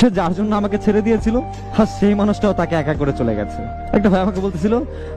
সে যার জন্য আমাকে ছেড়ে দিয়েছিল, আর সেই মানুষটাও তাকে একা করে চলে গেছে। একটা ভাই আমাকে বলতেছিল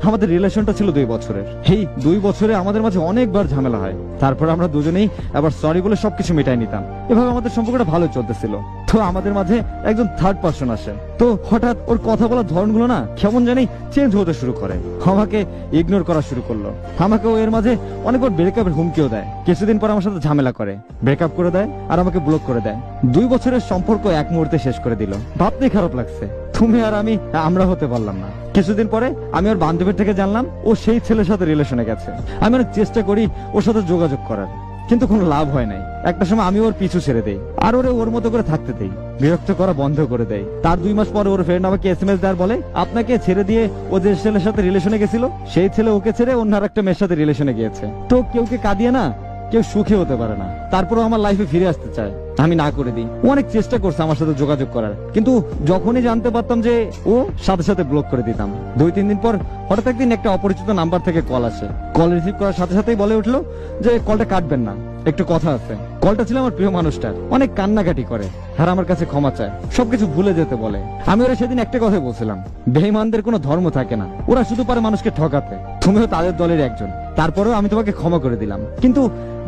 আমাদের রিলেশনটা ছিল 2 বছরের, এই 2 বছরে আমাদের মাঝে অনেকবার ঝামেলা হয়, তারপরে আমরা দুজনেই আবার সরি বলে সবকিছু মেটাই নিতাম। এভাবে আমাদের সম্পর্কটা ভালো চলতেছিল। তো আমাদের মাঝে একজন থার্ড পার্সন আসে, তো হঠাৎ ওর কথা বলার ধরনগুলো না কেমন জানি চেঞ্জ হতে শুরু করে, আমাকে ইগনোর করা শুরু করলো। আমাকেও এর মাঝে অনেকবার ব্রেকআপের হুমকিও দেয়। কিছুদিন পর আমার সাথে ঝামেলা করে, ব্রেকআপ করে দেয় আর আমাকে ব্লক করে দেয়। 2 বছরের সম্পর্ক এক মুহূর্তে শেষ করে দিল। ভাবতেই খারাপ লাগছে, তুমি আর আমি আমরা হতে পারলাম না। কিছুদিন পরে আমি ওর বান্ধবীর থেকে জানলাম ও সেই ছেলের সাথে রিলেশনে গেছে। আমি অনেক চেষ্টা করি ওর সাথে যোগাযোগ করার, কিন্তু কোনো লাভ হয় নাই। একটা সময় আমি ওর পিছু ছেড়ে দেই আর ওরে ওর মতো করে থাকতে দেই, বিরক্ত করা বন্ধ করে দেয়। তার 2 মাস পরে ওর ফ্রেন্ড আমাকে SMS দেওয়ার বলে আপনাকে ছেড়ে দিয়ে ও যে ছেলের সাথে রিলেশনে গেছিল, সেই ছেলে ওকে ছেড়ে অন্য আরেকটা মেয়ের সাথে রিলেশনে গিয়েছে। তো কেউকে কাঁদিয়ে না কেউ সুখে হতে পারে না। তারপরেও আমার লাইফে ফিরে আসতে চায়, আমি না করে দিই। ও অনেক চেষ্টা করছে আমার সাথে যোগাযোগ করার, কিন্তু যখনই জানতে পারতাম যে ও সাথে সাথে ব্লক করে দিতাম। 2-3 দিন পর হঠাৎ একদিন একটা অপরিচিত নাম্বার থেকে কল আসে। কল রিসিভ করার সাথে সাথেই বলে উঠলো যে কলটা কাটবেন না, একটু কথা আছে। কলটা ছিল আমার প্রিয় মানুষটার। অনেক কান্নাকাটি করে আর আমার কাছে ক্ষমা চায়, সবকিছু ভুলে যেতে বলে। আমি ওরা সেদিন একটা কথা বলছিলাম, বেঈমানদের কোনো ধর্ম থাকে না, ওরা শুধু পারে মানুষকে ঠকাতে। তুমিও তাদের দলের একজন, তারপরেও আমি তোমাকে ক্ষমা করে দিলাম, কিন্তু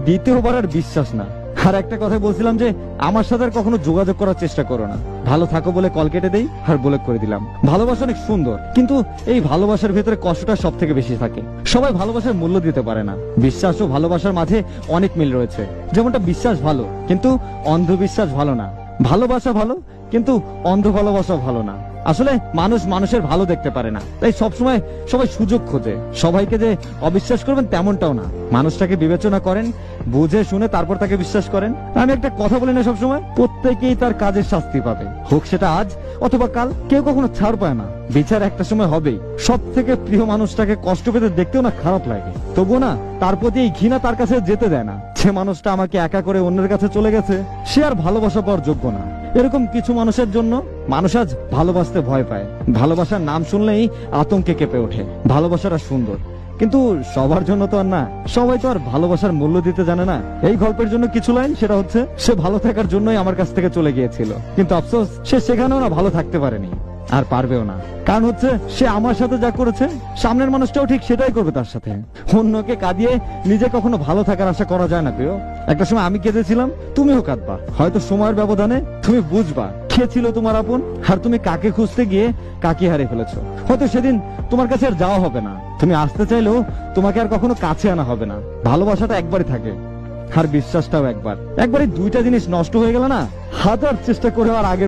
দ্বিতীয়বার আর বিশ্বাস না। আর একটা কথা বলছিলাম যে আমার সাথে আর কখনো যোগাযোগ করার চেষ্টা করো না। ভালো থাকো বলে কল কেটে দেই আর ব্লক করে দিলাম। ভালোবাসা অনেক সুন্দর, কিন্তু এই ভালোবাসার ভিতরে কষ্টটা সব থেকে বেশি থাকে। সবাই ভালোবাসার মূল্য দিতে পারে না। বিশ্বাস ও ভালোবাসার মাঝে অনেক মিল রয়েছে। যেমনটা বিশ্বাস ভালো, কিন্তু অন্ধবিশ্বাস ভালো না। ভালোবাসা ভালো, কিন্তু অন্ধ ভালোবাসা ভালো না। আসলে মানুষ মানুষের ভালো দেখতে পারে না, তাই সবসময় সবাই সুযোগ খোঁজে। সবাইকে যে অবিশ্বাস করবেন তেমনটাও না, মানুষটাকে বিবেচনা করেন, বুঝে শুনে তারপর তাকে বিশ্বাস করেন। আমি একটা কথা বলি না সবসময়, প্রত্যেকেই তার কাজের শাস্তি পাবে, হোক সেটা আজ অথবা কাল। কেউ কখনো ছাড় পায় না, বিচার একটা সময় হবেই। সব থেকে প্রিয় মানুষটাকে কষ্ট পেতে দেখতেও না খারাপ লাগে, তবুও না তার প্রতি এই ঘৃণা তার কাছে যেতে দেয় না। যে মানুষটা আমাকে একা করে অন্যের কাছে চলে গেছে, সে আর ভালোবাসা পাওয়ার যোগ্য না। এরকম কিছু মানুষের জন্য মানুষ আজ ভালোবাসতে ভয় পায়। ভালোবাসার নাম শুনলেই আতঙ্কে কেঁপে ওঠে। ভালোবাসাটা সুন্দর, কিন্তু সবার জন্য তো আর না। সবাই তো আর ভালোবাসার মূল্য দিতে জানে না। এই গল্পের জন্য কিছু লাইন, সেটা হচ্ছে সে ভালো থাকার জন্যই আমার কাছ থেকে চলে গিয়েছিল, কিন্তু আফসোস সে সেখানেও না ভালো থাকতে পারেনি, আর পারবেও না। কারণ হচ্ছে সে আমার সাথে যা করেছে, সামনের মানুষটাও ঠিক সেটাই করবে তার সাথে। অন্যকে কাঁদিয়ে নিজে কখনো ভালো থাকার আশা করা যায় না প্রিয়। একটা সময় আমি কেঁদেছিলাম, তুমিও কাঁদবা। হয়তো সময়ের ব্যবধানে তুমি বুঝবা কে ছিল তোমার আপন, আর তুমি কাকে খুঁজতে গিয়ে কাকে হারিয়ে ফেলেছো। হয়তো সেদিন তোমার কাছে আর যাওয়া হবে না, তুমি আসতে চাইলেও তোমাকে আর কখনো কাছে আনা হবে না। ভালোবাসাটা একবারই থাকে, আর বিশ্বাসটাও একবারই 2টা জিনিস নষ্ট হয়ে গেল না, হাজার চেষ্টা করে আর আগে